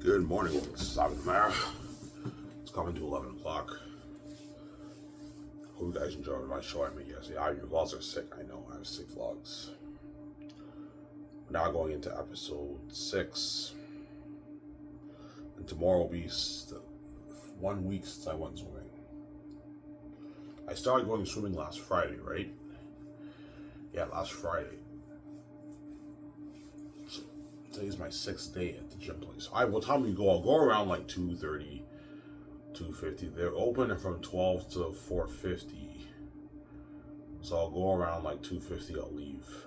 Good morning, this is Simon Mara. It's coming to 11 o'clock. Hope you guys enjoyed my show. I mean, yes, yeah, your vlogs are sick. I know, I have sick vlogs. We're now going into episode 6. And tomorrow will be 1 week since I went swimming. I started going swimming last Friday, right? Yeah, last Friday. So today's my 6th day at the gym place. What time do you go? I'll go around like 2:30, 2:50. They're open from 12 to 4:50. So I'll go around like 2:50, I'll leave.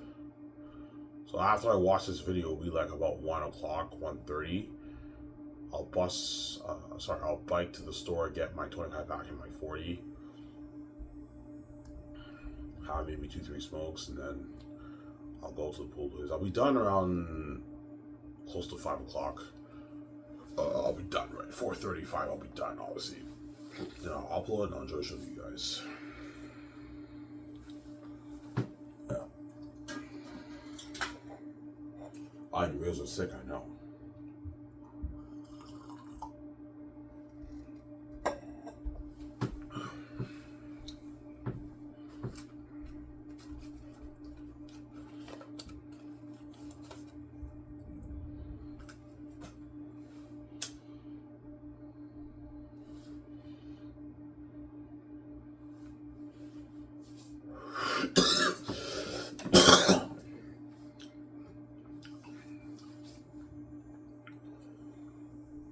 So after I watch this video, it'll be like about 1 o'clock, 1:30. I'll bike to the store, get my 25 pack and my 40. Have maybe 2-3 smokes, and then I'll go to the pool place. I'll be done around close to 5 o'clock. I'll be done, right? 4:35, I'll be done, obviously. You know, I'll upload and I'll enjoy showing you guys. Yeah. Your ribs are sick, I know.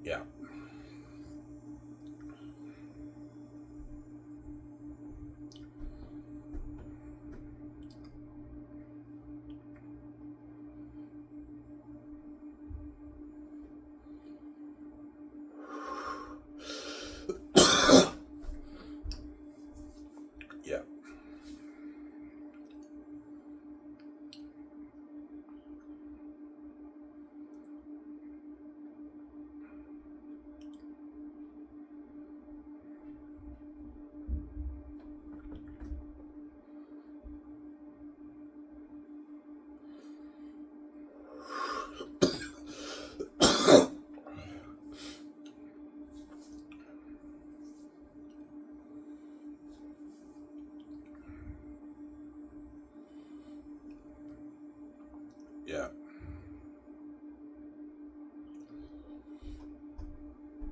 Yeah. Yeah.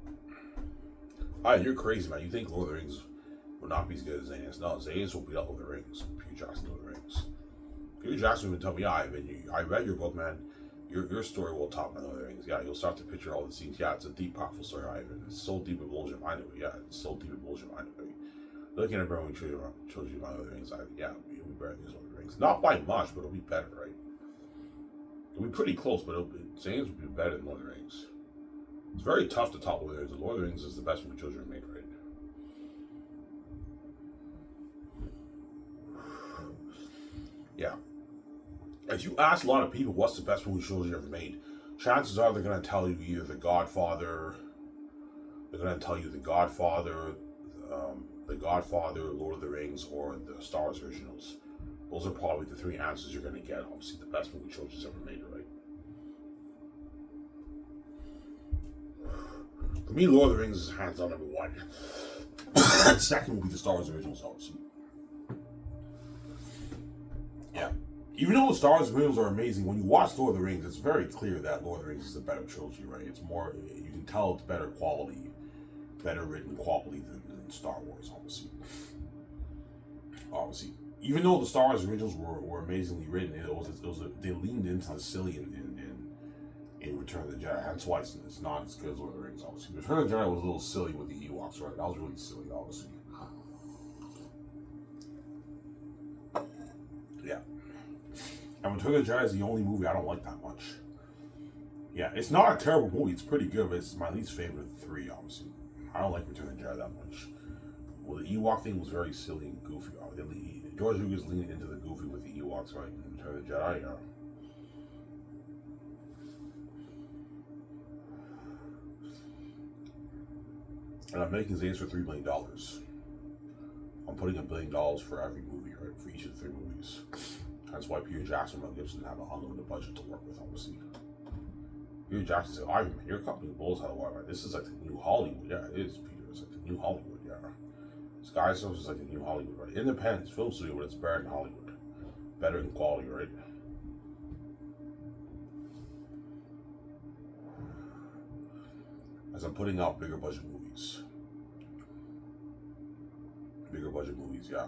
Yeah. You're crazy, man. You think Lord of the Rings would not be as good as Zayn's? No, Zayn's will beat up Lord of the Rings. Peter Jackson, Lord of the Rings. Peter Jackson would tell me, yeah, I read your book, man. Your story will top my Lord of the Rings. Yeah, you'll start to picture all the scenes. Yeah, it's a deep, powerful story, Ivan. It's so deep it blows your mind away. Yeah, it's so deep it blows your mind away. Looking at everyone who chose you my Lord of the Rings, yeah, it'll be better than Lord of the Rings. Not by much, but it'll be better, right? It'll be pretty close, but Zayn's will be better than Lord of the Rings. It's very tough to top Lord of the Rings. Lord of the Rings is the best movie children made, right? Yeah. If you ask a lot of people what's the best movie trilogy ever made, chances are they're going to tell you either The Godfather, Lord of the Rings, or the Star Wars originals. Those are probably the 3 answers you're going to get. Obviously, the best movie trilogies ever made, right? For me, Lord of the Rings is hands down number 1. Second will be the Star Wars originals, obviously. Yeah. Even though the Star Wars originals are amazing, when you watch Lord of the Rings, it's very clear that Lord of the Rings is a better trilogy, right? It's more, you can tell it's better quality, better written quality than Star Wars, obviously. Even though the Star Wars originals were amazingly written, they leaned into the silly in Return of the Jedi. That's why it's not as good as Lord of the Rings, obviously. Return of the Jedi was a little silly with the Ewoks, right? That was really silly, obviously. Yeah. And Return of the Jedi is the only movie I don't like that much. Yeah, it's not a terrible movie. It's pretty good, but it's my least favorite of the 3, obviously. I don't like Return of the Jedi that much. Well, the Ewok thing was very silly and goofy. George Lucas leaned into the goofy with the Ewoks, right? In Return of the Jedi, yeah. And I'm making Zayn's for $3 million. I'm putting $1 billion for every movie, right? For each of the 3 movies. That's why Peter Jackson and Mel Gibson have an unlimited budget to work with, obviously. Peter Jackson said, Ivan, man, your company blows out of water, man. This is like the new Hollywood. Yeah, it is, Peter. It's like the new Hollywood, yeah. Skiv SOURCE is like the new Hollywood, right? Independent film studio, but it's better than Hollywood. Better in quality, right? As I'm putting out bigger budget movies. Bigger budget movies, yeah.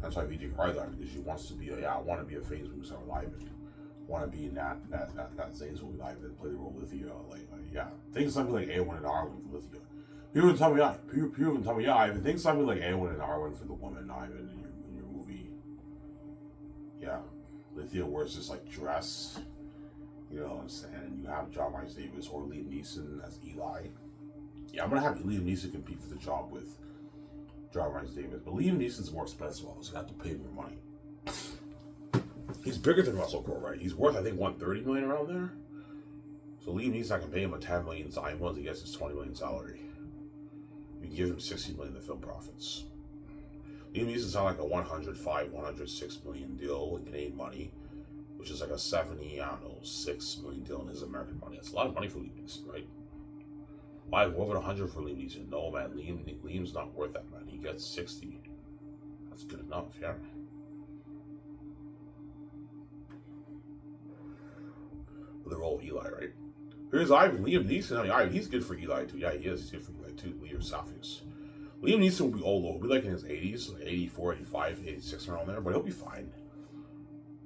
That's why VJ cried that, because she wants to be a, I want to be a phase movie star live. I want to be in that Zane's movie live and play the role with Lithia. Yeah. Think something like A1 and R1 for Lithia. People even tell me, yeah, Ivan, think something like A1 and R1 for the woman, Ivan, in your movie. Yeah. Lithia wears this like dress, you know, and you have John Rhys Davis or Liam Neeson as Eli. Yeah, I'm gonna have Liam Neeson compete for the job with John Rhys Davis, but Liam Neeson's more expensive, so I have to pay more money. He's bigger than Russell Crowe, right? He's worth, I think, $130 million around there. So Liam Neeson, I can pay him a $10 million sign once he gets his $20 million salary. You can give him $60 million in film profits. Liam Neeson's not like a $106 million deal in Canadian money, which is like a $6 million deal in his American money. That's a lot of money for Liam Neeson, right? Why over 100 for Liam Neeson? No, man, Liam's not worth that, man. He gets 60. That's good enough, yeah. For the role of Eli, right? Here's Ivan, Liam Neeson. I mean, Ivan, he's good for Eli too. Yeah, he is. He's good for Eli too. Leo Saphius. Liam Neeson will be old though. He'll be like in his 80s, like 84, 85, 86 around there, but he'll be fine.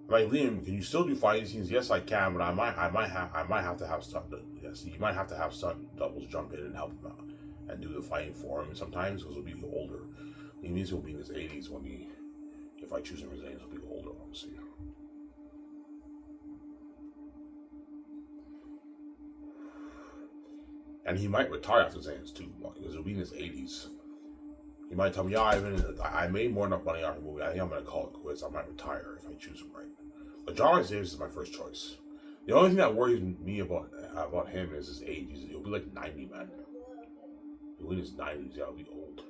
Like, Liam, can you still do fighting scenes? Yes, I can, but I might have to have stunt. Yes, you might have to have stunt doubles jump in and help him out and do the fighting for him sometimes, because he'll be older. Liam Neeson will be in his 80s when if I choose him as Zane's, he'll be older, obviously. And he might retire after Zane's too, because he'll be in his 80s. He might tell me, yeah, I made more than enough money off the movie. I think I'm going to call it quits. I might retire if I choose him right. But John Rhys Davis is my first choice. The only thing that worries me about him is his age. He'll be like 90, man. He'll be in his 90s. Yeah, he'll be old.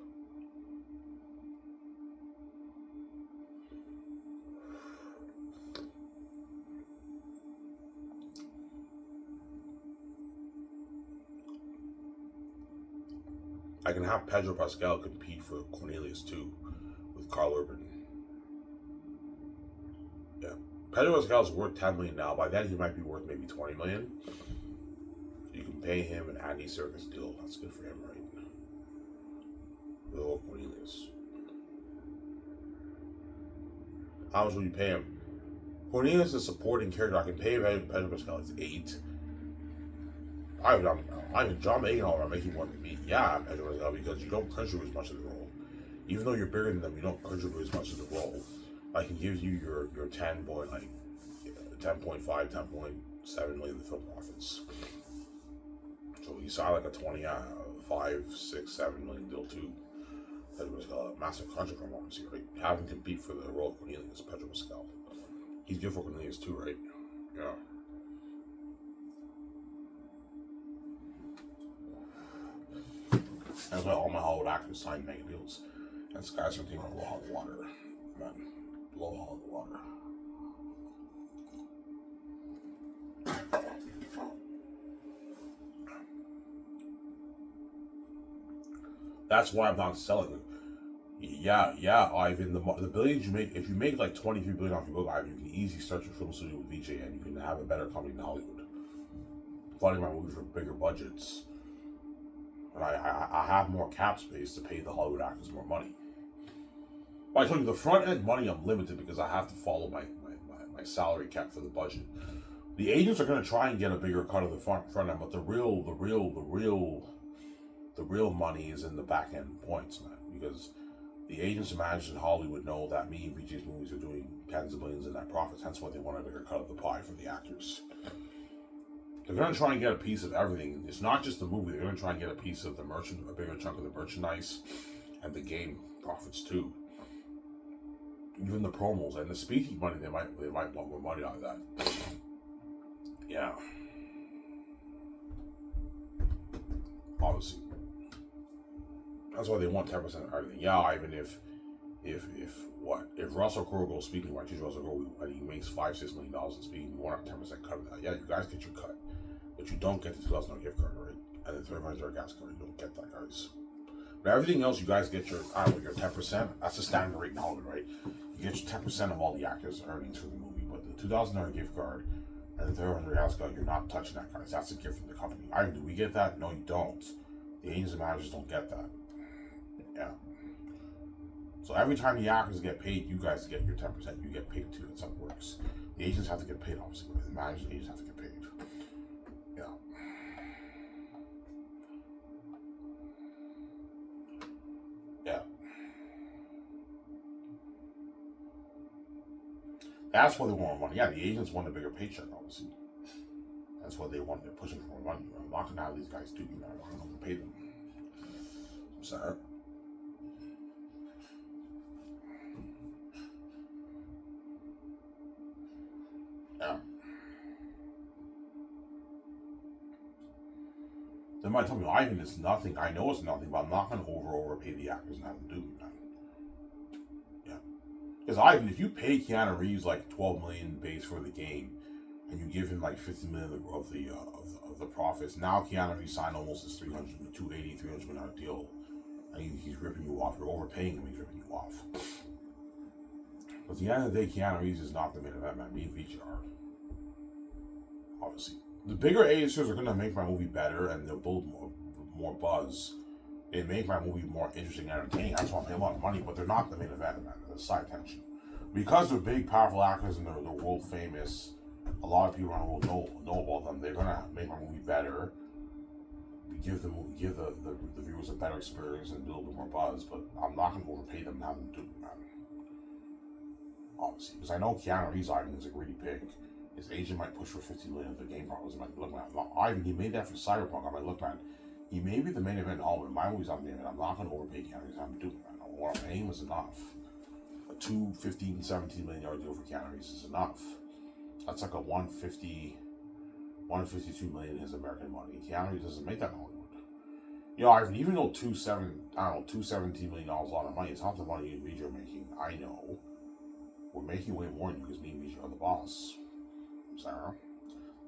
I can have Pedro Pascal compete for Cornelius too, with Carl Urban. Yeah, Pedro Pascal's worth $10 million now. By then, he might be worth maybe $20 million. You can pay him an Andy Serkis deal. That's good for him, right? With old Cornelius. How much will you pay him? Cornelius is a supporting character. I can pay Pedro Pascal. It's 8. I'm John Magenhall. I'm making more than me. Yeah, Pedro Pascal, because you don't contribute as much to the role. Even though you're bigger than them, you don't contribute as much to the role. I can give you your 10.5, 10.7 million in film profits. So you saw like a 5, 6, 7 million deal too. Pedro Pascal, a massive contract from obviously, right? Having to compete for the role of Cornelius, Pedro Pascal. He's good for Cornelius too, right? Yeah. That's why all my Hollywood actors signed mega deals. And Sky's are taking a blow out of the water. Man, blow out of the water. That's why I'm not selling it. Yeah, Ivan, the billions you make, if you make like $23 billion off your book, Ivan, you can easily start your film studio with VJ and you can have a better company in Hollywood. Funding my movies for bigger budgets. And I have more cap space to pay the Hollywood actors more money. But I told you, the front end money I'm limited because I have to follow my salary cap for the budget. The agents are going to try and get a bigger cut of the front end, but the real money is in the back end points, man. Because the agents and managers in Hollywood know that me and VJ's movies are doing tens of millions in net profits. Hence why they want a bigger cut of the pie for the actors. They're going to try and get a piece of everything. It's not just the movie. They're going to try and get a piece of the a bigger chunk of the merchandise and the game profits too. Even the promos and the speaking money, they might want more money out of that. Yeah. Obviously. That's why they want 10% of everything. Yeah, even if If Russell Crowe goes speaking, why choose Russell Crowe and he makes $5-6 million in speaking, you want a 10% cut of that. Yeah, you guys get your cut, but you don't get the $2,000 gift card, right? And the $300 gas card, you don't get that, guys. But everything else, you guys get your 10%. That's the standard rate in Hollywood, right? You get your 10% of all the actors' earnings for the movie, but the $2,000 gift card and the $300 gas card, you're not touching that, guys. That's a gift from the company. Do we get that? No, you don't. The agents and managers don't get that. Yeah. So every time the actors get paid, you guys get your 10%. You get paid too. That's how it works. The agents have to get paid, obviously. The managers and agents have to get paid. Yeah. Yeah. That's why they want more money. Yeah, the agents want a bigger paycheck, obviously. That's what they want. They're pushing for more money. I'm not gonna have these guys do that. I'm not gonna pay them. I'm sorry. Yeah. They might tell me, Ivan, it's nothing. I know it's nothing, but I'm not going to overpay the actors and have them do that. Yeah. Because Ivan, if you pay Keanu Reeves like $12 million base for the game, and you give him like $50 million of the profits, now Keanu Reeves signed almost his $300 million deal, and he's ripping you off. You're overpaying him. He's ripping you off. But at the end of the day, Keanu Reeves is not the main event, man. Me and Vijay are. Obviously. The bigger A-listers are going to make my movie better, and they'll build more buzz. They make my movie more interesting and entertaining. I just want to pay a lot of money, but they're not the main event, man. They're the side tension. Because they're big, powerful actors and they're world famous, a lot of people around the world know about them. They're going to make my movie better. Give the viewers a better experience and build a little bit more buzz, but I'm not going to overpay them and have them do it, man. Obviously. Because I know Keanu Reeves, Ivan, is a greedy pig. His agent might push for $50 million of the game problems. I'm like, look, man, Ivan, he made that for Cyberpunk. I'm like, look, man, he may be the main event in Hollywood. My movie's not the main event. I'm not going to overpay Keanu Reeves. I'm doing it, man. What I'm paying is enough. A $15-17 million deal for Keanu Reeves is enough. That's like a $152 million in his American money. Keanu Reeves doesn't make that in Hollywood. You know, Ivan, even though $217 million is a lot of money, it's not the money you and Vijay are making. I know. We're making way more than you because me and Vijay are the boss. Sarah.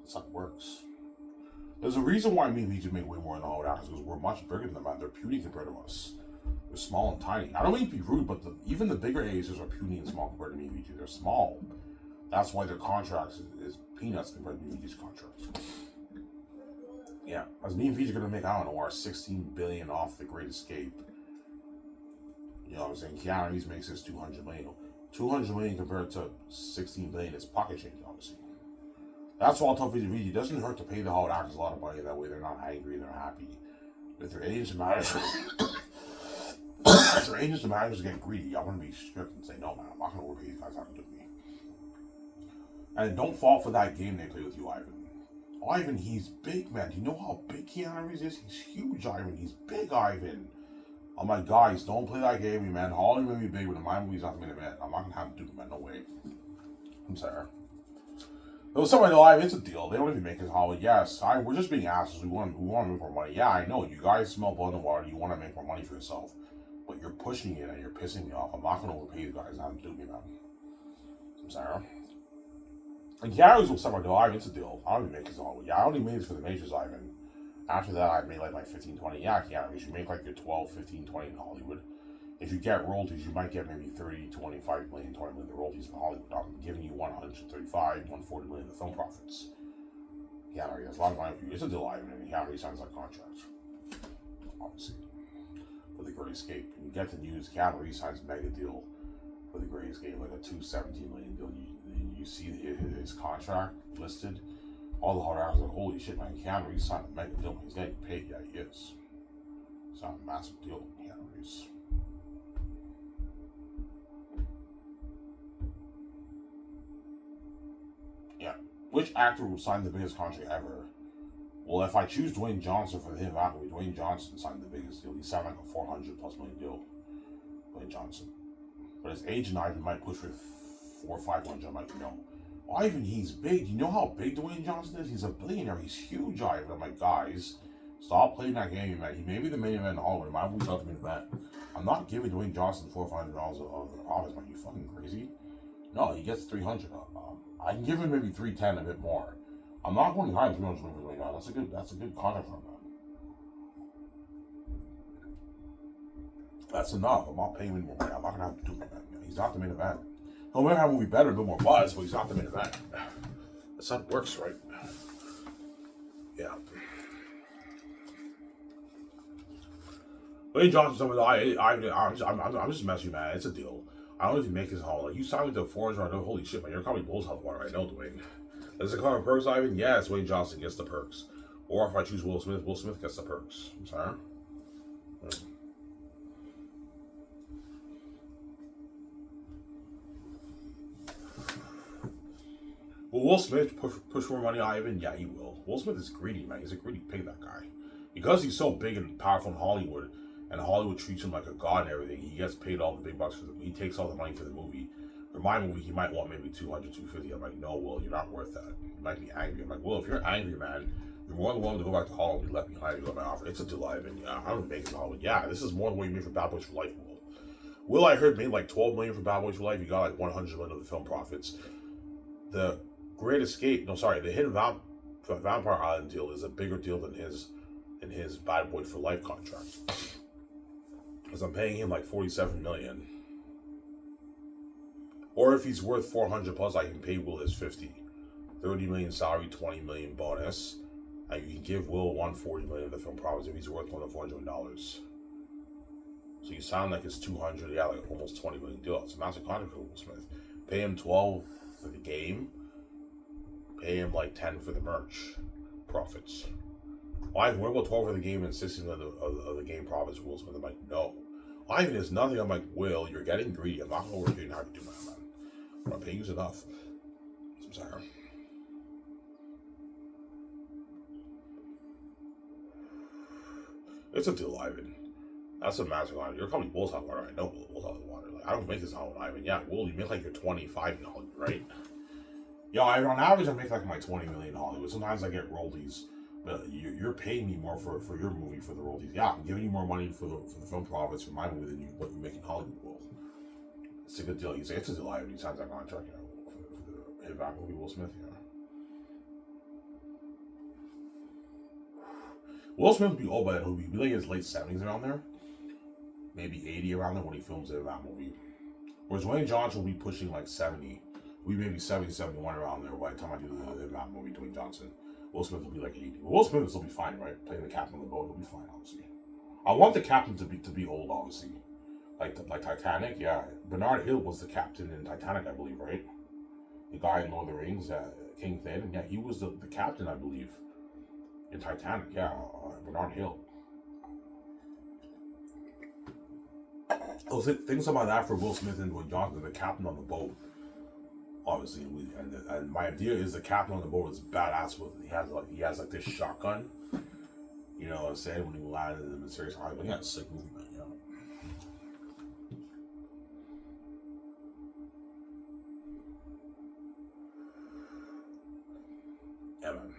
That's how it works. There's a reason why me and Vijay make way more than the Hollywood actors, because we're much bigger than them, man. They're puny compared to us. They're small and tiny. I don't mean to be rude, but even the bigger A-listers are puny and small compared to me and Vijay. They're small. That's why their contracts is peanuts compared to me and Vijay's contracts. Yeah. As me and Vijay are going to make, I don't know, our $16 billion off The Great Escape. You know what I'm saying? Keanu Reeves makes his $200 million. $200 million compared to $16 billion is pocket change, obviously. That's why I'll tell Vijay, it doesn't hurt to pay the Hollywood actors a lot of money. That way they're not angry, they're happy. If their agents and managers, if their agents and managers get greedy, I'm going to be strict and say, no, man, I'm not going to overpay these guys out to do me. And don't fall for that game they play with you, Ivan. Ivan, he's big, man. Do you know how big Keanu Reeves is? He's huge, Ivan. He's big, Ivan. I'm like, guys, don't play that game with me, man. Hollywood may be big, but my movie's not the main event. I'm not going to have to do it, man. No way. I'm sorry. There was somebody alive, it's a deal. They don't even make it Hollywood. Yes, we're just being assholes. We want to make more money. Yeah, I know. You guys smell blood in the water. You want to make more money for yourself. But you're pushing it and you're pissing me off. I'm not going to overpay you guys. I'm doing it, man. I'm sorry. And Gary's will say, Ivan, it's a deal. I don't even make this Hollywood. Yeah, I only made this for the majors, Ivan. After that, I made like my 15, 20. Yeah, Keanu, you should make like your 12, 15, 20 in Hollywood. If you get royalties, you might get maybe 30, 25 million, 20 million royalties in Hollywood. I'm giving you 135, 140 million in the film profits. Keanu, that's a lot of money for you. It's a deal, Ivan, and Keanu signs that contract. Obviously. For The Great Escape. And you get the news, Keanu signs a mega deal for The Great Escape, like a $217 million deal. You see his contract listed. All the hard actors are like, holy shit, man, Keanu signed a mega deal. He's getting paid. Yeah, he is. It's not a massive deal, Keanu Reeves. Yeah. Which actor will sign the biggest contract ever? Well, if I choose Dwayne Johnson for him, Dwayne Johnson signed the biggest deal. He signed like a $400+ million deal. Dwayne Johnson. But his agent, Ivan, might push for 400 or 500. I'm like, no. Ivan, he's big. You know how big Dwayne Johnson is? He's a billionaire. He's huge, Ivan. I'm like, guys, Stop playing that game, man. He may be the main event in Hollywood. My movie's not the main event. I'm not giving Dwayne Johnson $400 of the profits, man. You fucking crazy? No, he gets 300. I can give him maybe 310, a bit more. I'm not going higher than 300 for Dwayne Johnson. That's a good contract for him, man. That's enough. I'm not paying him more money. I'm not gonna have to do that, man. He's not the main event. He'll maybe have a movie better, a bit more buzz, but he's not the main event. That's how it works, right? Yeah. Dwayne Johnson, I'm just messing with you, man. It's a deal. I don't know if you make his haul. Like, you signed with the Forge right now. Holy shit, man. You're probably Bulls Health Water right now, Dwayne. Does it come with perks, Ivan? Yes, Dwayne Johnson gets the perks. Or if I choose Will Smith gets the perks. I'm sorry. Will Will Smith push more money, Ivan? Yeah, he will. Will Smith is greedy, man. He's a greedy pig, that guy. Because he's so big and powerful in Hollywood, and Hollywood treats him like a god and everything, he gets paid all the big bucks for the movie. He takes all the money for the movie. For my movie, he might want maybe 200, 250. I'm like, no, Will, you're not worth that. You might be angry. I'm like, Will, if you're angry, man, you're more than willing to go back to Hollywood. You left behind. You got my offer. It's a deal, Ivan. Yeah, I'm making Hollywood. Yeah, this is more than what you made for Bad Boys for Life, Will. Will, I heard, made like 12 million for Bad Boys for Life. You got like 100 million of the film profits. The Great Escape, the Hidden Vampire Island deal is a bigger deal than his Bad Boys for Life contract. Because I'm paying him like 47 million. Or if he's worth 400 plus, I can pay Will his 50. 30 million salary, 20 million bonus. And you can give Will 140 million of the film profits if he's worth more than $400 million. So you sound like it's 200, yeah, like almost 20 million deal. It's a massive contract for Will Smith. Pay him 12 for the game. Pay him like 10 for the merch profits. Why? What about 12 for the game and 16 of the game profits? Will Smith? I'm like, no. Ivan is nothing. I'm like, Will, you're getting greedy. I'm not going to work you and have you do my man. I'm not paying you enough. I'm sorry. It's a deal, Ivan. That's a massive line. You're calling Bulls Hot Water. I know Bulls Hot Water. Like, I don't make this on Ivan. Yeah, Will, you make like your 25 in Hollywood, right? Yeah, on average, I make like my 20 million in Hollywood. Sometimes I get royalties. But you're paying me more for your movie for the royalties. Yeah, I'm giving you more money for the film profits for my movie than what you make in Hollywood will. It's a good deal. It's a deal. He signs that contract, for the hit back movie Will Smith. Will Smith will be old by then. He'll be like in his late 70s around there, maybe 80 around there when he films it in that movie. Whereas Dwayne Johnson will be pushing like 70. We maybe 70, 71 around there by the time I do that movie. Dwayne Johnson. Will Smith will be like 80. Will Smith will still be fine, right? Playing the captain on the boat, he'll be fine, obviously. I want the captain to be old, obviously. Like Titanic, yeah. Bernard Hill was the captain in Titanic, I believe, right? The guy in Lord of the Rings, King Théoden, yeah, he was the captain, I believe, in Titanic, yeah. Bernard Hill. Things about that for Will Smith and Dwayne Johnson, the captain on the boat. Obviously, and my idea is the captain on the boat is badass. He has like this shotgun. You know what I'm saying? When he landed in the mysterious island, he had a sick movie, man. You know. Yeah, man.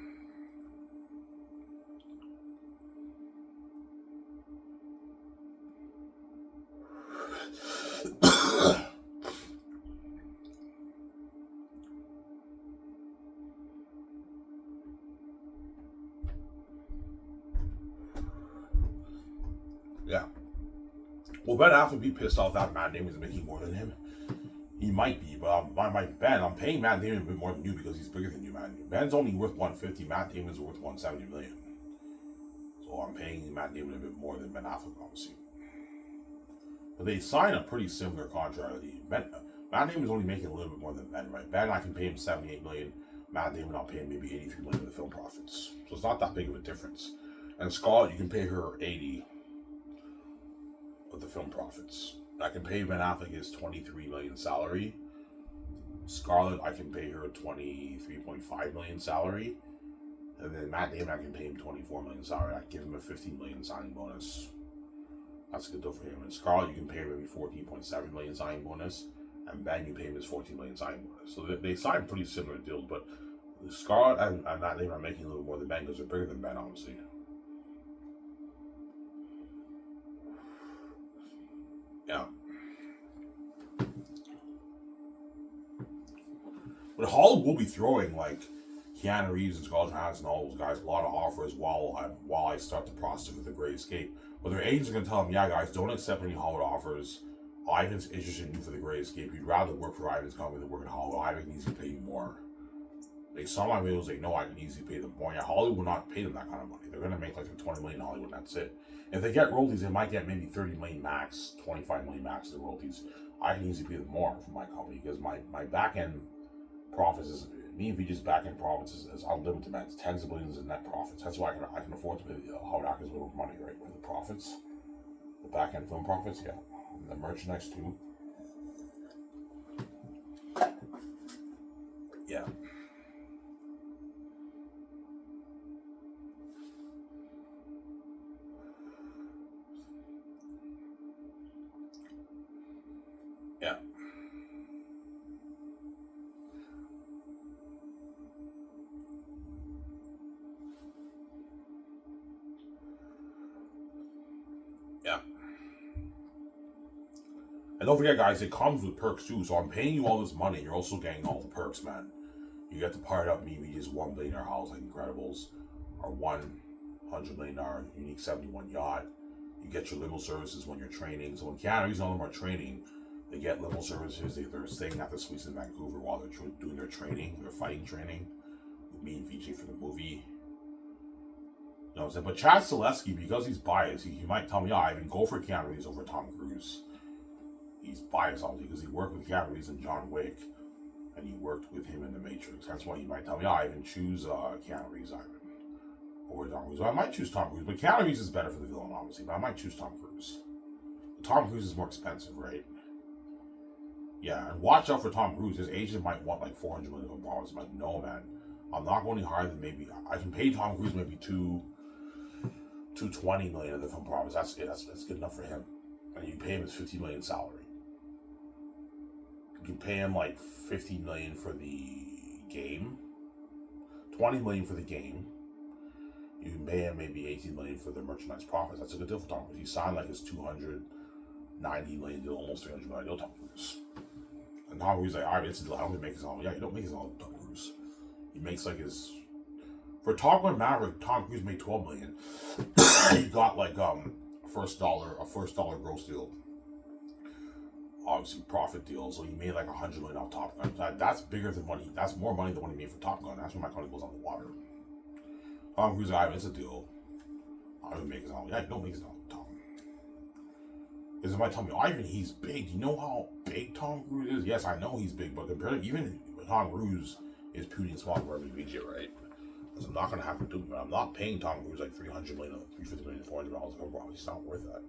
Yeah. Will Ben Affleck be pissed off that Matt Damon is making more than him? He might be, but I'm paying Matt Damon a bit more than you because he's bigger than you, man. Ben's only worth 150. Matt Damon's worth 170 million. So I'm paying Matt Damon a bit more than Ben Affleck, obviously. But they sign a pretty similar contract. Matt Damon's only making a little bit more than Ben, right? Ben, I can pay him 78 million. Matt Damon, I'll pay him maybe 83 million of the film profits. So it's not that big of a difference. And Scarlett, you can pay her 80 of the film profits. I can pay Ben Affleck his 23 million salary. Scarlett, I can pay her 23.5 million salary. And then Matt Damon, I can pay him 24 million salary. I give him a 15 million signing bonus. That's a good deal for him. And Scarlett, you can pay her maybe 14.7 million signing bonus. And Ben, you pay him his 14 million signing bonus. So they sign pretty similar deals, but Scarlett and Matt Damon are making a little more than Ben because they're bigger than Ben, obviously. Yeah. But Hollywood will be throwing like Keanu Reeves and Scarlett Johansson and all those guys a lot of offers while I start the process with the Great Escape. But their agents are going to tell them, yeah, guys, don't accept any Hollywood offers. Ivan's interested in you for the Great Escape. You'd rather work for Ivan's company than work in Hollywood. Ivan can easily pay you more. Like, some of my videos, like, no, I can easily pay them more. Yeah, Hollywood will not pay them that kind of money. They're going to make like $20 million in Hollywood, and that's it. If they get royalties, they might get maybe $30 million max, $25 million max of the royalties. I can easily pay them more for my company because my back end profits is, me and VJ's back end profits is unlimited, man. It's tens of billions in net profits. That's why I can afford to pay the Hollywood actors a little money, right? With the profits, the back end film profits, yeah. And the merchandise too. Yeah. Yeah. Yeah. And don't forget, guys, it comes with perks too. So I'm paying you all this money. You're also getting all the perks, man. You get to part up me, VJ's $1 billion house like Incredibles, our $100 million unique 71 yacht. You get your limo services when you're training. So when Keanu Reeves and all them are training, they get limo services. They're staying at the suites in Vancouver while they're doing their training, their fighting training. With me and VJ for the movie. You know what I'm saying? But Chad Selesky, because he's biased, he might tell me, yeah, I even go for Keanu Reeves over Tom Cruise. He's biased, obviously, because he worked with Keanu Reeves in John Wick, and he worked with him in The Matrix. That's why he might tell me, yeah, I even choose Keanu Reeves, Ivan, over Tom Cruise. Well, I might choose Tom Cruise, but Keanu Reeves is better for the villain, obviously, but I might choose Tom Cruise. But Tom Cruise is more expensive, right? Yeah, and watch out for Tom Cruise. His agent might want like $400 million. I'm like, no, man. I'm not going any higher than maybe, I can pay Tom Cruise maybe $220 million of the film profits. That's it. That's good enough for him. And you pay him his $50 million salary. You can pay him like $50 million for the game, $20 million for the game. You can pay him maybe $18 million for the merchandise profits. That's a good deal for Tom Cruise. He signed like his $290 million deal, almost $300 million deal. Tom Cruise. And Tom Cruise like, all right, it's a deal. I don't make his own. Yeah, you don't make his own, Tom Cruise. He makes like his. For Top Gun Maverick, Tom Cruise made $12 million. He got like a first dollar gross deal. Obviously profit deal, so he made like $100 million off Top Gun. That's bigger than money. That's more money than what he made for Top Gun. That's when my company goes on the water. Tom Cruise, it's a deal. I don't make his own. Yeah, you don't make his own, Tom. Because it might tell me, Ivan, he's big. Do you know how big Tom Cruise is? Yes, I know he's big, but compared to even Tom Cruise is puny and small for VJ, right? Because I'm not going to have to do it. I'm not paying Tom Cruise like $300 million, $350 million, $400 overall. He's not worth that.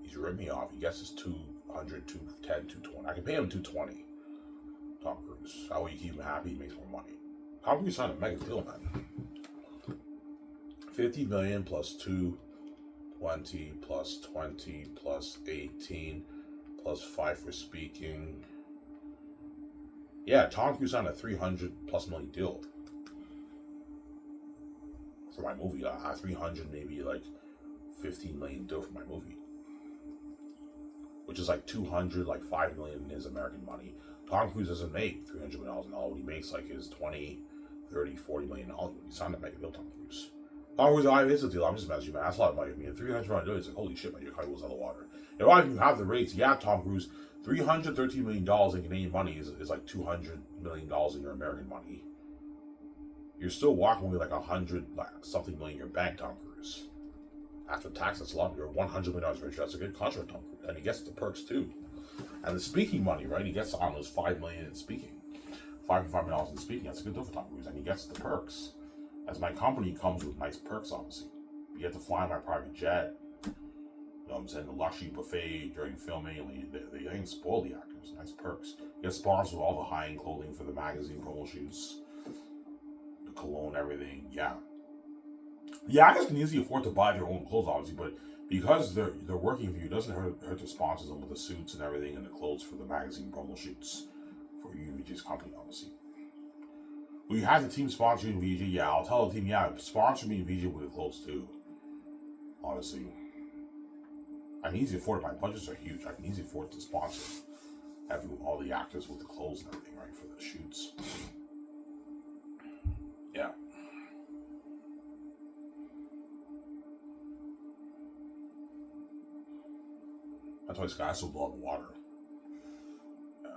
He's ripped me off. He gets his $200, $210, $220. I can pay him $220. Tom Cruise. That way you keep him happy. He makes more money. Tom Cruise signed a mega deal, man. $50 million plus $220 plus $20 plus $18 plus $5 for speaking. Yeah, Tom Cruise signed a $300+ million deal for my movie. 300 maybe like $15 million deal for my movie, which is like 200, like $5 million in his American money. Tom Cruise doesn't make $300 million in Hollywood. He makes like his 20, 30, 40 million in Hollywood. He signed a mega deal, Tom Cruise. Tom Cruise, it's a deal. I'm just messing you, man. That's a lot of money. I mean, $300 million, it's like, holy shit, man, your car goes out of the water. If I even have the rates, yeah, Tom Cruise, $313 million in Canadian money is like $200 million in your American money. You're still walking with like 100 something million in your bank, Tom Cruise. After tax, that's a lot. You're $100 million rich. That's a good contract, Tom Cruise. And he gets the perks too. And the speaking money, right? He gets on those $5 million in speaking. $5 million in speaking. That's a good deal for Tom Cruise. And he gets the perks. As my company comes with nice perks, obviously. You get to fly my private jet. You know what I'm saying? The luxury buffet during filming. They ain't spoil the actors. Nice perks. You get sponsored with all the high-end clothing for the magazine promo shoots. The cologne, everything. Yeah. The actors can easily afford to buy their own clothes, obviously, but because they're working for you, it doesn't hurt to sponsor them with the suits and everything and the clothes for the magazine promo shoots for you, VJ's company, obviously. We had the team sponsoring VJ, yeah, I'll tell the team, yeah, sponsor me VJ with the clothes too. Honestly. I can easily afford it. My budgets are huge. I can easily afford to sponsor all the actors with the clothes and everything, right, for the shoots. Yeah. That's why Sky so blow in the water. Yeah.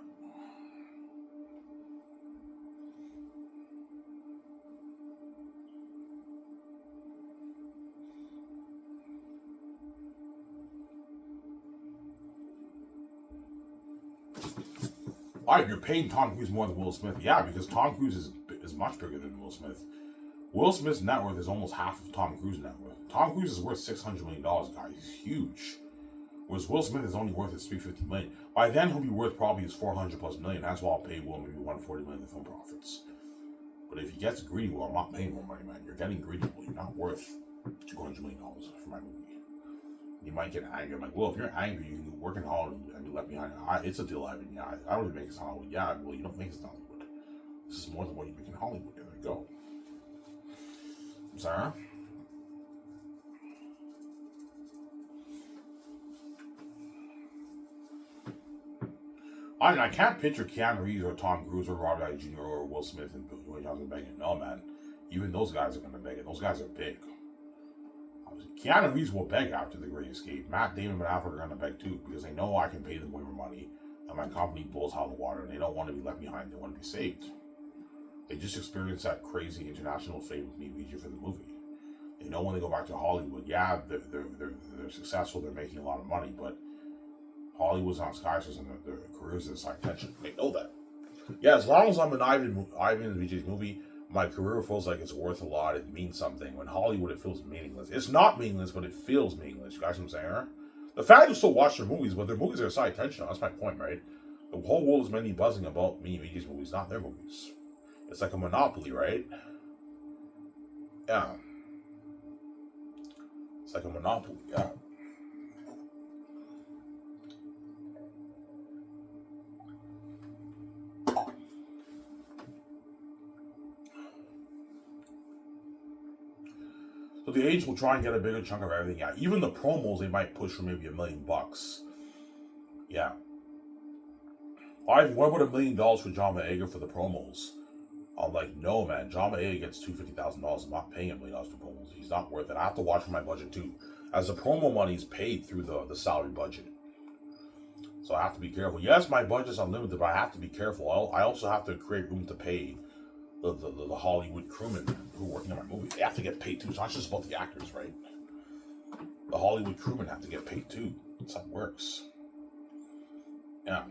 All right, you're paying Tom Cruise more than Will Smith. Yeah, because Tom Cruise is much bigger than Will Smith. Will Smith's net worth is almost half of Tom Cruise's net worth. Tom Cruise is worth $600 million, guys. He's huge. Whereas Will Smith is only worth his $350 million. By then, he'll be worth probably his $400 plus million. That's why I'll pay Will maybe $140 million in film profits. But if he gets greedy, well, I'm not paying more money, man. You're getting greedy. Well, you're not worth $200 million for my movie. You might get angry. I'm like, well, if you're angry, you can work in Hollywood and be left behind. It's a deal, Ivan. Yeah, I don't even make it in Hollywood. Yeah, well, you don't make it in Hollywood. This is more than what you make in Hollywood. There you go. I'm sorry? I can't picture Keanu Reeves or Tom Cruise or Robert Downey Jr. or Will Smith and Dwayne Johnson begging. No, man. Even those guys are going to beg it. Those guys are big. Keanu Reeves will beg after The Great Escape. Matt Damon and Ben Affleck are going to beg too because they know I can pay them way more money and my company blows out of the water and they don't want to be left behind. They want to be saved. They just experienced that crazy international fame with me region for the movie. They know when they go back to Hollywood, yeah, they're successful, they're making a lot of money, but Hollywood's on skyscrapers and their careers is like tension. They know that. Yeah, as long as I'm in Ivan and VJ's movie, my career feels like it's worth a lot. It means something. When Hollywood, it feels meaningless. It's not meaningless, but it feels meaningless. You guys know what I'm saying? Right? The fans will still watch their movies, but their movies are a side attention. That's my point, right? The whole world is mainly buzzing about me and VJ's movies, not their movies. It's like a monopoly, right? Yeah. It's like a monopoly, yeah. So the agents will try and get a bigger chunk of everything. Yeah, even the promos they might push for maybe $1 million. Yeah. What about $1 million for John Boyega for the promos? I'm like, no, man. John Boyega gets $250,000. I'm not paying $1 million for promos. He's not worth it. I have to watch for my budget too, as the promo money is paid through the salary budget. So I have to be careful. Yes, my budget's unlimited, but I have to be careful. I also have to create room to pay the Hollywood crewmen who are working on my movie. They have to get paid too. It's not just about the actors, right? The Hollywood crewmen have to get paid too. That's how it works. Yeah.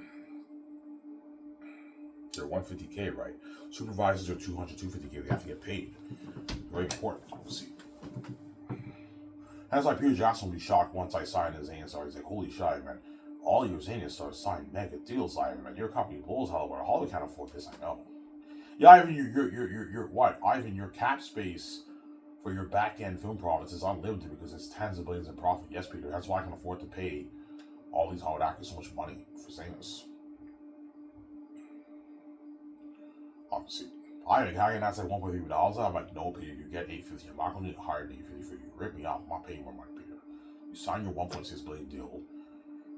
They're $150K, right? Supervisors are $200, $250K. They have to get paid. Very important. See. That's why Peter Jackson will be shocked once I sign his ANSR. He's like, holy shit, man. All your Zanians start signing mega deals, Ivan, man. Your company blows out of where Hollywood can't afford this, I know. Yeah, Ivan, you're what? Ivan, your cap space for your back-end film profits is unlimited because it's tens of billions in profit. Yes, Peter, that's why I can afford to pay all these Hollywood actors so much money for saying this. Obviously. Ivan, how can I say $1.3 million? I'm like, no, Peter, you get $850. I'm not going to hire $850 for you. Rip me off. I'm not paying more money, Peter. You sign your $1.6 billion deal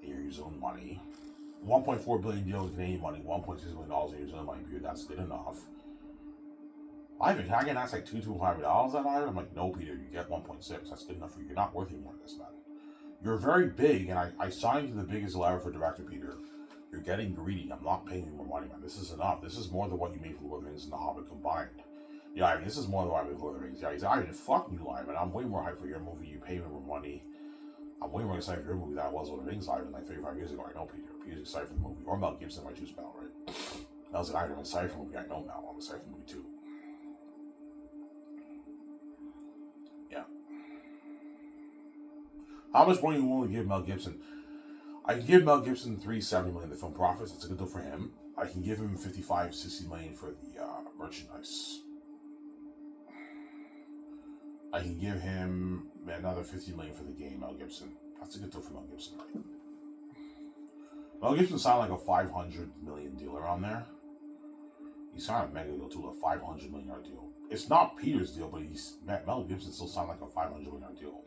and you're using own money. $1.4 billion deal in Canadian money, $1.6 million in using money, Peter. That's good enough. Ivan, can I get that's like $200 that Ivan? I'm like, no, Peter, you get 1.6. That's good enough for you. You're not worth any more than this, man. You're very big, and I signed you the biggest letter for director, Peter. You're getting greedy. I'm not paying you more money, man. This is enough. This is more than what you made for Lord of the Rings and The Hobbit combined. Yeah, Ivan, this is more than what I made for Lord of the Rings. Yeah, he's like, Ivan, fuck you, Ivan. I'm way more hyped for your movie. You pay me more money. I'm way more excited for your movie than I was Lord of the Rings, Ivan, like 35 years ago. I know, Peter. Peter's excited for the movie. Or Mel Gibson might choose Mel, right? I was like, Ivan, I'm excited for the movie. I know Mel. I'm excited for the movie, too. Yeah. How much money are you willing to give Mel Gibson? I can give Mel Gibson $370 million in the film profits. That's a good deal for him. I can give him $55-60 million for the merchandise. I can give him another $50 million for the game, Mel Gibson. That's a good deal for Mel Gibson. Mel Gibson signed like a $500 million deal around there. He signed a mega deal too, a $500 million deal. It's not Peter's deal, but Mel Gibson still signed like a $500 million deal.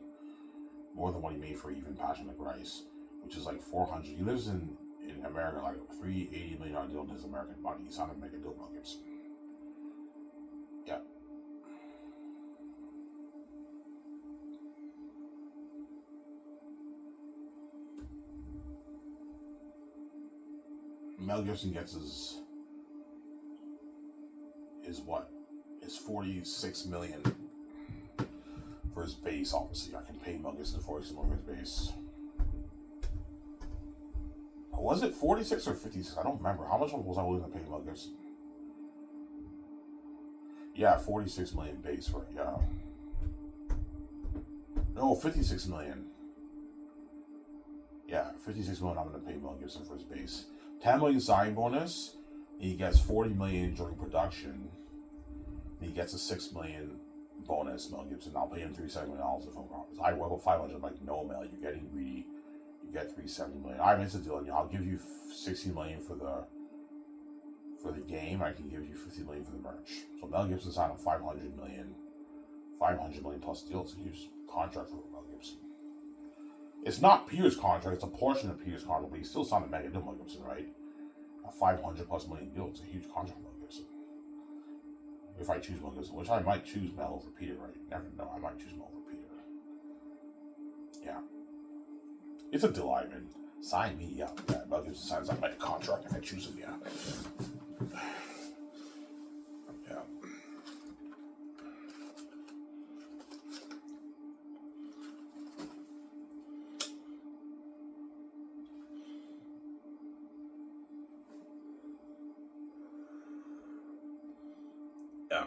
more than what he made for even Passion Like Rice, which is like 400. He lives in America, like a $380 million deal in his American money. He's not a mega deal, Mel Gibson. Yeah. Mel Gibson gets his what? His $46 million for his base. Obviously, I can pay Mel Gibson $46 million for his base. Was it 46 or 56? I don't remember. How much was I willing to pay Mel Gibson? Yeah, 46 million base for it. Yeah. No, 56 million. Yeah, 56 million. I'm going to pay Mel Gibson for his base. 10 million signing bonus. He gets 40 million during production. He gets a 6 million bonus. Mel Gibson. I'll pay him $370 million if I'm wrong. I went with 500. I'm like, no, Mel, you're getting greedy. You get $370 million. I missed a deal. I'll give you 60 million for the game. I can give you 50 million for the merch. So Mel Gibson signed a 500 million plus deal. It's a huge contract for Mel Gibson. It's not Peter's contract. It's a portion of Peter's contract, but he still signed a mega deal, Mel Gibson, right? A 500 plus million deal. It's a huge contract for Mel Gibson. If I choose Mel Gibson, which I might choose Mel over Peter, right? Never know. I might choose Mel over Peter. Yeah. It's a deal, Ivan. Sign me up. Yeah, Mel Gibson signs up my contract if I choose him, yeah. Yeah. Yeah.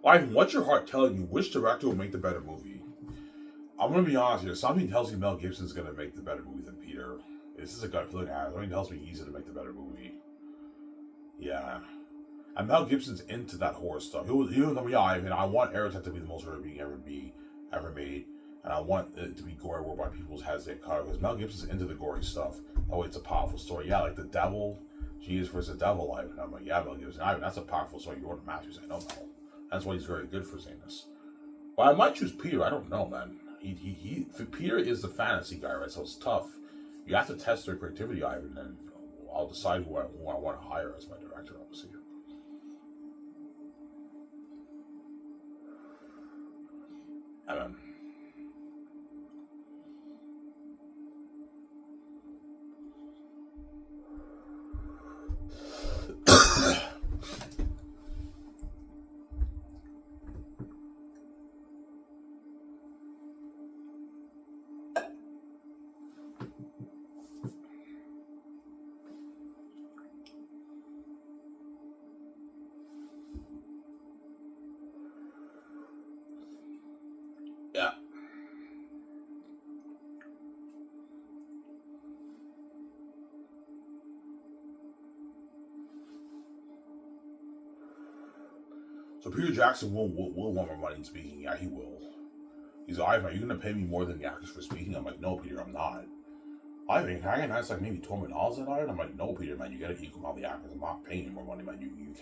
Ivan, what's your heart telling you? Which director will make the better movie? I'm gonna be honest here. Something tells me Mel Gibson's gonna make the better movie than Peter. This is a gut feeling I have. Something tells me he's gonna make the better movie. Yeah. And Mel Gibson's into that horror stuff. He'll tell me, yeah, I want Aerosmith to be the most horror being ever made. And I want it to be gory whereby people's heads get cut. Because Mel Gibson's into the gory stuff. That way it's a powerful story. Yeah, like the devil, Jesus versus the devil, Ivan. I'm like, yeah, Mel Gibson, Ivan, that's a powerful story. Gordon Matthews, I know that. That's why he's very good for saying this. But I might choose Peter. I don't know, man. Peter is the fantasy guy, right? So it's tough. You have to test their creativity, Ivan, and I'll decide who I want to hire as my director, obviously. And yeah. So Peter Jackson will want more money in speaking. Yeah, he will. He's like, Ivan, are you going to pay me more than the actors for speaking? I'm like, no, Peter, I'm not. Ivan, can I get nice like maybe $12 million an hour? I'm like, no, Peter, man, you got to equal out the actors. I'm not paying you more money, man. You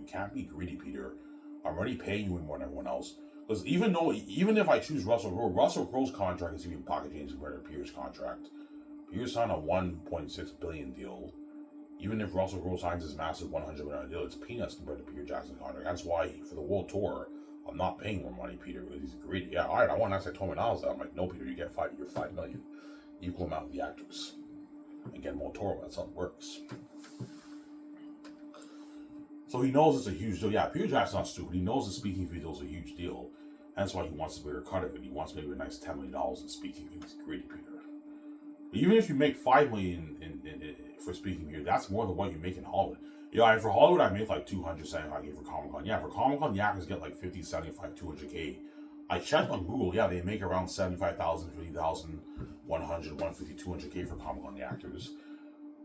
can't be greedy, Peter. I'm already paying you more than everyone else. Because even if I choose Russell Crowe's contract is even pocket change compared to Peter's contract. Peter signed a $1.6 billion deal. Even if Russell Crowe signs his massive $100 million deal, it's peanuts compared to Peter Jackson's contract. That's why for the world tour, I'm not paying more money, Peter, because he's greedy. Yeah, all right, I want to say $20 million. I'm like, no, Peter, you get $5 million. Equal amount of the actors. Again, more tour, that's how it works. So he knows it's a huge deal. Yeah, Peter Jackson's not stupid. He knows the speaking fee deal is a huge deal. That's why he wants a bigger cut of it. He wants maybe a nice $10 million in speaking. He's greedy, Peter. But even if you make $5 million for speaking here, that's more than what you make in Hollywood. Yeah, and for Hollywood, I make like $275K for Comic Con. Yeah, for Comic Con, the actors get like 50, 75, 200K. I checked on Google. Yeah, they make around 75,000, 50,000, 100, 150, 200K for Comic Con, the actors.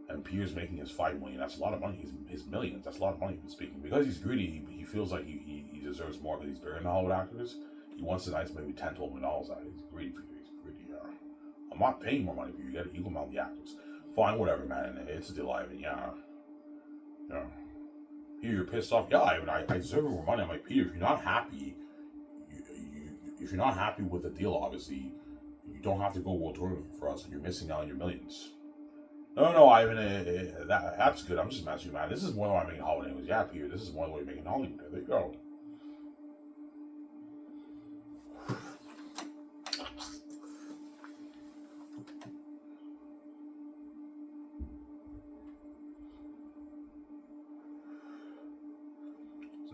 And Peter's making his $5 million. That's a lot of money. His millions. That's a lot of money for speaking. Because he's greedy, he feels like he deserves more because he's bigger than the Hollywood actors. He wants a nice maybe $10, $12 million out of it. He's greedy, Peter. He's greedy. I'm not paying more money for you. You got to equal amount the actors. Fine, whatever, man. It's a deal, Ivan. Yeah. Here, you're pissed off. Yeah, Ivan, I deserve more money. I'm like, Peter, if you're not happy, if you're not happy with the deal, obviously, you don't have to go world touring for us, and you're missing out on your millions. No, Ivan, that's good. I'm just messing with you, man. This is more than what I'm making Hollywood anyways. Yeah, Peter, this is more than what you're making Hollywood. There you go.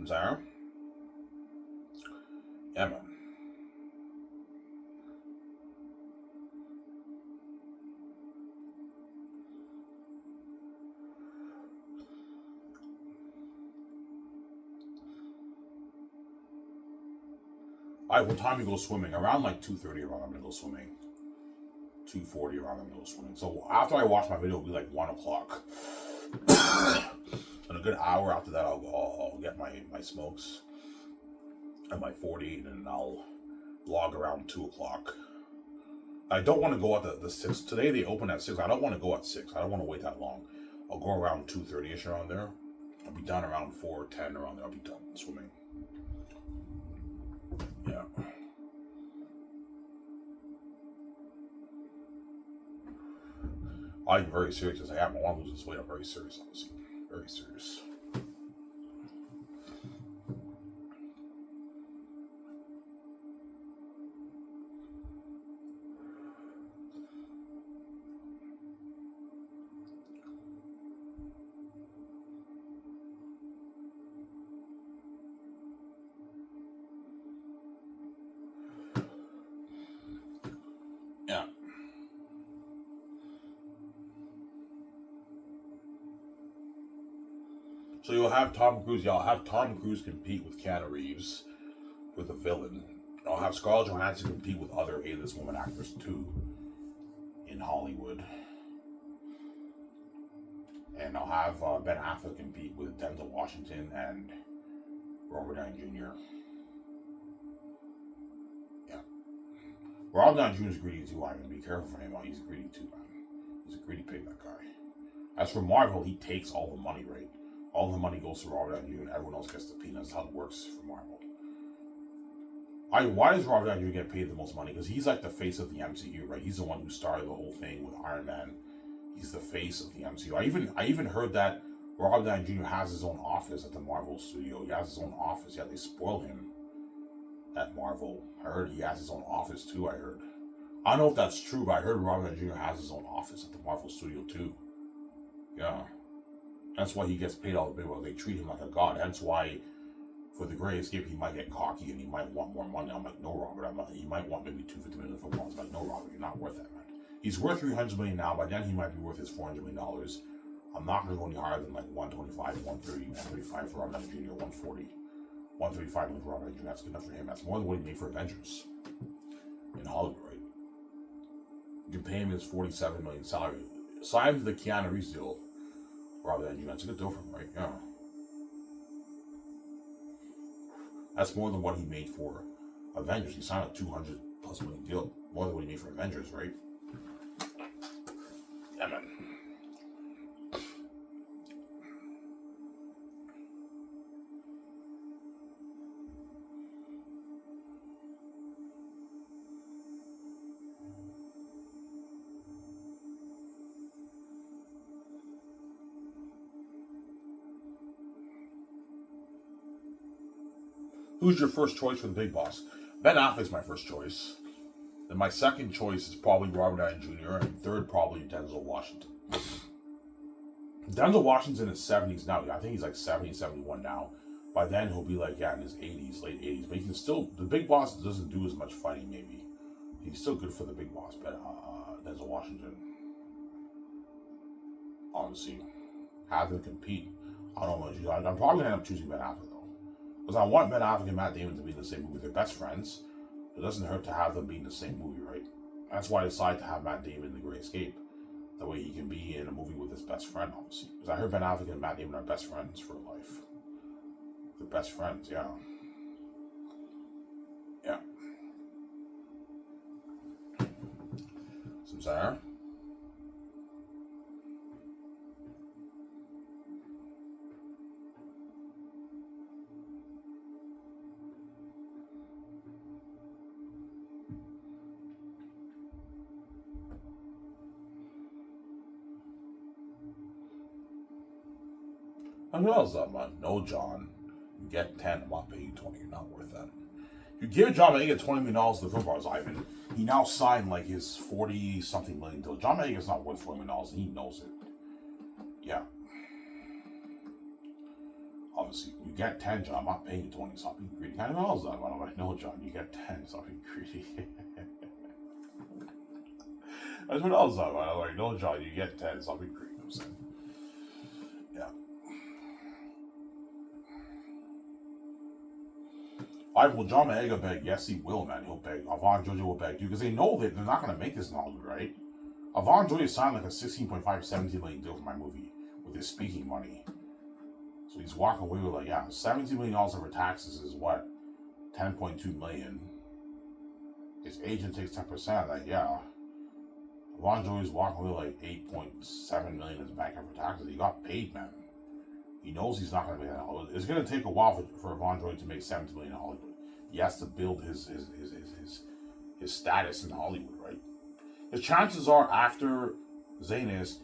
Sarah? Yeah, man. Alright, what time you go swimming? Around like 2:30 around I'm gonna go swimming. 2:40 around I'm gonna go swimming. So after I watch my video, it'll be like 1 o'clock. In a good hour after that, I'll get my smokes and my 40, and then I'll log around 2 o'clock. I don't want to go at the 6. Today they open at 6. I don't want to go at 6. I don't want to wait that long. I'll go around 2:30ish around there. I'll be done around 4:10 around there. I'll be done swimming. Yeah. I'm very serious as I am. I want to lose this weight. I'm very serious, obviously. Very serious. Yeah. So you'll have Tom Cruise. Y'all have Tom Cruise compete with Keanu Reeves with a villain. I'll have Scarlett Johansson compete with other A-list woman actors too in Hollywood. And I'll have Ben Affleck compete with Denzel Washington and Robert Downey Jr. Yeah. Robert Downey Jr. is greedy too. I'm gonna be careful for him. He's greedy too, man. He's a greedy pig, that guy. As for Marvel, he takes all the money, right? All the money goes to Robert Downey Jr. and everyone else gets the peanuts. That's how it works for Marvel. Why does Robert Downey Jr. get paid the most money? Because he's like the face of the MCU, right? He's the one who started the whole thing with Iron Man. He's the face of the MCU. I even heard that Robert Downey Jr. has his own office at the Marvel studio. He has his own office. Yeah, they spoil him at Marvel. I heard he has his own office too, I heard. I don't know if that's true, but I heard Robert Downey Jr. has his own office at the Marvel studio too. Yeah. That's why he gets paid all the big. Well, they treat him like a god. Hence why, for the Great Escape, he might get cocky and he might want more money. I'm like, no, Robert. He might want maybe $250 million for once. I'm like, no, Robert, you're not worth that, man. He's worth $300 million now. By then, he might be worth his $400 million. I'm not going to go any higher than like 125, 130, 135 for Robert Downey Jr., 140, 135 million for Robert Downey Jr. That's good enough for him. That's more than what he made for Avengers in Hollywood, right? You can pay him his $47 million salary. Sign him to the Keanu Reeves deal. Robert Downey Jr. That's a good deal for him, right? Yeah. That's more than what he made for Avengers. He signed a $200+ million deal. More than what he made for Avengers, right? Yeah, man. Who's your first choice for the Big Boss? Ben Affleck's my first choice. Then my second choice is probably Robert Downey Jr. And third, probably Denzel Washington. Denzel Washington's in his 70s now. I think he's like 70, 71 now. By then, he'll be like, in his 80s, late 80s. But he can still, the Big Boss doesn't do as much fighting, maybe. He's still good for the Big Boss, but Denzel Washington. Obviously, have them compete. I don't know what you. I'm probably going to end up choosing Ben Affleck, though. Because I want Ben Affleck and Matt Damon to be in the same movie. They're best friends. It doesn't hurt to have them be in the same movie, right? That's why I decided to have Matt Damon in The Great Escape. That way he can be in a movie with his best friend, obviously. Because I heard Ben Affleck and Matt Damon are best friends for life. They're best friends, yeah. Yeah. Samsara? I mean, how's that, man? No, John. You get 10, I'm not paying you 20. You're not worth that. You give John Mayega $20 million to the footballers, Ivan. He now signed like his 40-something million deal. John Mayega's not worth $40 million, and he knows it. Yeah. Obviously, you get 10, John. I'm not paying you 20. Stop being greedy. I know that, man. I'm like, no, John, you get 10. Stop being greedy. That's what I was like, man. I'm like, no, John, you get 10. Stop being greedy. I'm saying. Yeah. Will John Mayega beg? Yes, he will, man. He'll beg. Avon Georgia will beg too, because they know that they're not going to make this in Hollywood, right? Avon Georgia signed like a 16.5, 17 million deal for my movie with his speaking money. So he's walking away with like, yeah, $17 million over taxes is what? 10.2 million. His agent takes 10%. Like, yeah. Avon Georgia's walking away with like 8.7 million in his bank after taxes. He got paid, man. He knows he's not going to make that in Hollywood. It's going to take a while for Avon Georgia to make 17 million in Hollywood. He has to build his status in Hollywood, right? The chances are after Zanis,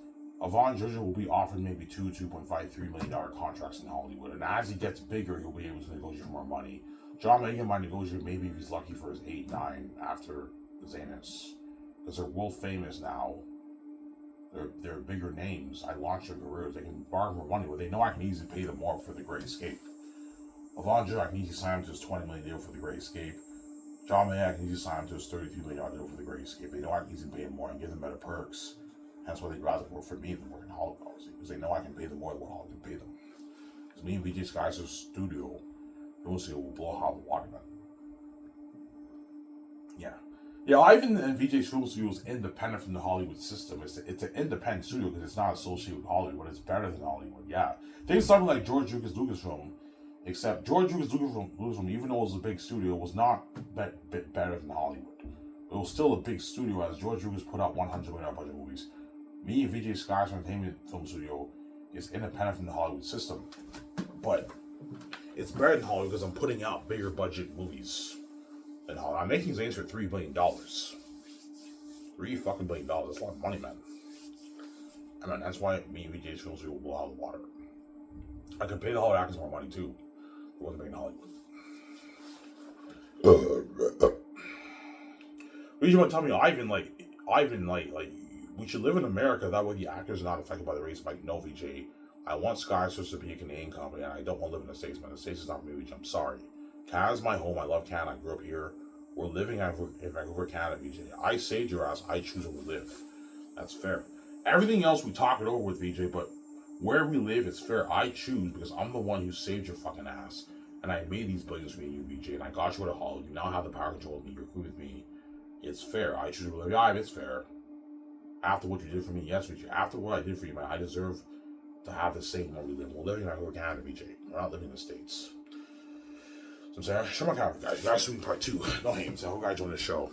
Avon Georgia will be offered maybe $2.5, $3 million contracts in Hollywood. And as he gets bigger, he'll be able to negotiate more money. John Mayega might negotiate maybe if he's lucky for his 8, 9 after Zanis. Because they're world famous now. They're bigger names. I launched their careers. They can borrow more money, but they know I can easily pay them more for The Great Escape. Avon Georgia, I can easily sign him to his $20 million deal for The Great Escape. John Mayega, I can easily sign him to his $33 million deal for The Great Escape. They know I can easily pay them more and give them better perks. That's why they'd rather work for me than work in Hollywood, obviously, because they know I can pay them more than what Hollywood can pay them. Because me and VJ Ski's studio, Lucio will blow out the water, man. Yeah. Yeah, Ivan and VJ's film studio is independent from the Hollywood system. It's an independent studio because it's not associated with Hollywood. It's better than Hollywood, yeah. Think something like George Lucas Lucasfilm, except George Lucas Lucasfilm, even though it was a big studio, was not better than Hollywood. It was still a big studio as George Lucas put out $100 million budget movies. Me and VJ Sky's Entertainment Film Studio is independent from the Hollywood system. But it's better than Hollywood because I'm putting out bigger budget movies. And I'm making Zanes for $3 billion. $3 fucking billion. That's a lot of money, man. I mean, that's why me and VJ's Film Studio will blow out the water. I could pay the Hollywood actors more money too. It wasn't making Hollywood. What you want to tell me, Ivan, we should live in America, that way the actors are not affected by the race. Like, no, VJ. I want Skiv SOURCE to be a Canadian company, and I don't want to live in the States, man. The States is not for me, VJ. I'm sorry. Canada's my home. I love Canada. I grew up here. We're living in Vancouver, Canada, VJ. I saved your ass. I choose where we live. That's fair. Everything else, we talk it over with, VJ, but where we live, it's fair. I choose because I'm the one who saved your fucking ass, and I made these billions for you, VJ, and I got you out of Hollywood. You now have the power control of me. You're cool with me. It's fair. I choose to live. Yeah, it's fair. After what you did for me, yes, VJ. After what I did for you, man, I deserve to have the same where we live. We're living in Vancouver, Canada, VJ. We're not living in the States. So I'm saying, show my camera, guys. You guys see part 2. No names. I hope you guys join the show.